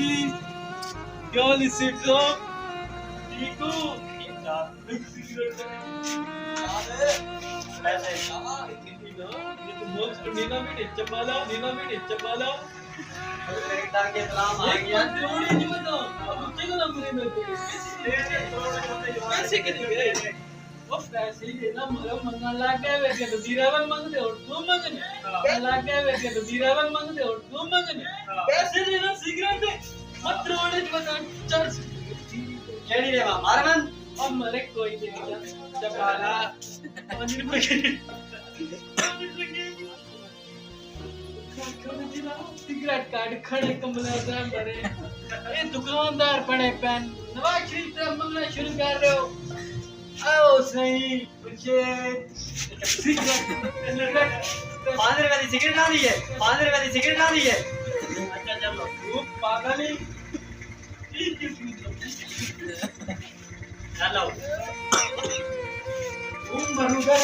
क्या हाल है सेठ साहब? ठीक हो? एक सिगरेट पैसे ये तो मोस्ट नीना भी चपाला के सलाम आ गया थोड़ी नहीं बताओ अब चलो ना मेरे में पैसे कितने गए वो पैसे देना मगर मंगन लागे वे के तो दीरावन मांगते और तू मांगने लागे वे के तो दीरावन मांगते और तू मांगने पैसे देना सिगरेट दे मत रोड़े बता चल केड़ी रे मारमन और मरे कोई नहीं चपाला मंदिर पर सिगरेट कार्ड खड़े कमला से भरे ये दुकानदार पड़े पेन नवाज शरीफ से मंगना शुरू कर रहे हो आओ सही मुझे सिगरेट 5 रुपए की सिगरेट ना दी है 5 रुपए की सिगरेट ना दी है अच्छा चलो तू पागल ही चलो तुम भरूगा